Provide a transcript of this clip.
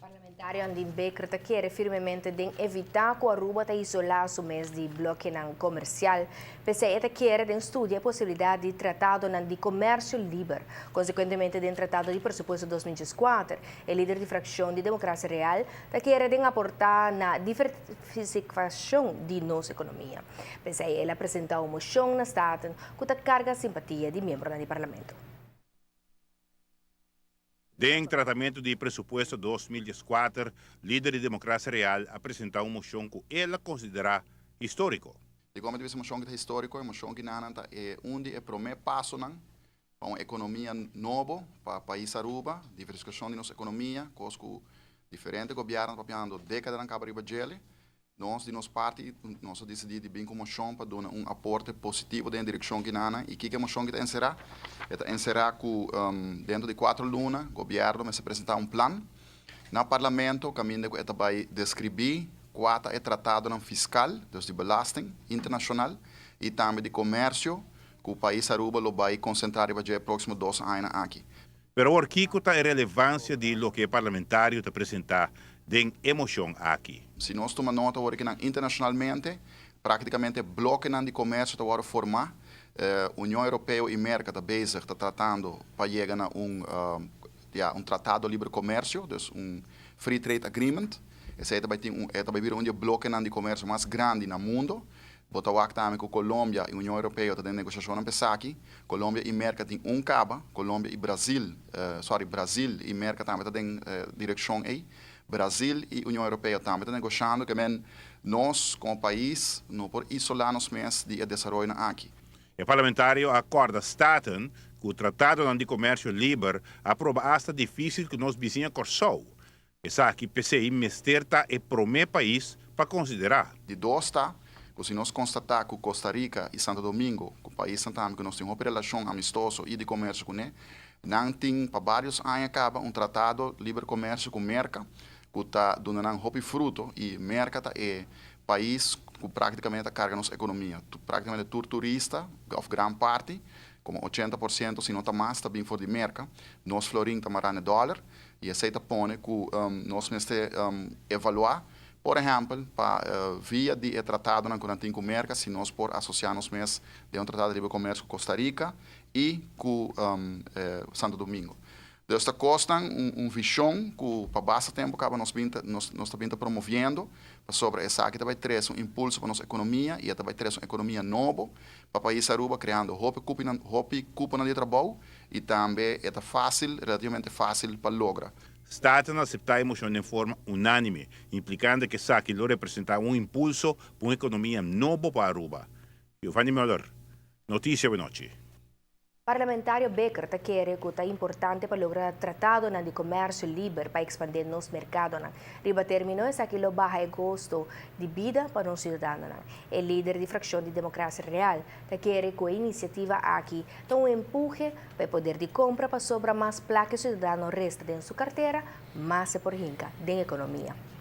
Parlamentário andin Becker quer firmemente de evitar que a Aruba está isolada o mês de bloco comercial. Pese a quer de estudiar a possibilidade de tratado de comércio livre. Consequentemente, de tratado de pressuposto 2024, o líder de fração de Democracia Real quer de aportar na diversificação de nossa economia. Pese a ele apresentar uma moção na Estado que carga a simpatia de membros do Parlamento. Em tratamento de pressuposto 2024, líder de Democracia Real apresentou uma moção que ela considera histórico. De como diz moção que é histórico, moção que nanta é onde é primeiro passo para uma economia nova para o país Aruba, diversificação de nossa economia, coisa que diferentes governos papiando décadas na Cabo Riba. Nós, de nossa parte, nós decidimos bem com a moção para dar um aporte positivo na direção que nana e que a moção que está encerrar? Está encerrar que dentro de 4 lunas, o governo vai se apresentar um plano. No parlamento, o caminho que vai descrever quatro é tratado fiscal, de belasting internacional e também de comércio, que o país Aruba vai concentrar nos próximos 2 anos aqui. Pero o que está a relevância de lo que o parlamentário te apresentar de emoção aqui? Se nós tomamos nota que internacionalmente, praticamente bloco de comércio está formar. União Europeia e América está tratando para chegar a um tratado de livre comércio, um free trade agreement. Esse vai vir um bloco de comércio mais grande no mundo. Botar também com Colômbia e União Europeia está em negociação para aqui. Colômbia e América tem cabo. Colômbia e Brasil, Brasil e América também está em direção aí. Brasil e União Europeia também estão negociando que nós, como país, não podemos isolar-nos mais de desenvolvimento aqui. O parlamentário acorda staten que o Tratado de Comércio Livre aprova hasta difícil que nos vizinhos corçou. Essa aqui, PCI, mesterta é o primeiro país para considerar. De dois, se nós constatar que Costa Rica e Santo Domingo, que o país também que nós temos uma relação amistosa e de comércio com ele, não tem para vários anos acaba um tratado de livre comércio com Merca, que está dando um fruto e Merca é país que praticamente carga nossa economia. Praticamente todo turista, of grande parte, como 80%, se não está mais, está bem fora de Merca. Nós florim está marando dólar e aceita põe que nós temos evaluar, por exemplo, para via de tratado na tem com Merca, se nós por associar-nos mesmo de um tratado de livre comércio com Costa Rica e com Santo Domingo. Desta costa visão que para bastante tempo nós também promovendo sobre essa que vai trazer um impulso para a nossa economia e vai trazer uma economia nova para o país Aruba, criando roupa de trabalho e também é fácil, relativamente fácil para lograr. Staten aceitar a moção de forma unânime, implicando que essa aquilo representa um impulso para uma economia nova para Aruba. Giovanni Müller, Notícia Boa Noite. Parlamentário Becker quer que é importante para lograr tratado de comércio livre para expandir nos mercados. Riba terminou essa que baja o custo de vida para os cidadãos. O líder de fração de Democracia Real quer que a iniciativa aqui dê um empurre para o poder de compra para sobrar mais placas cidadãos resta em sua carteira, mais se por rinca da economia.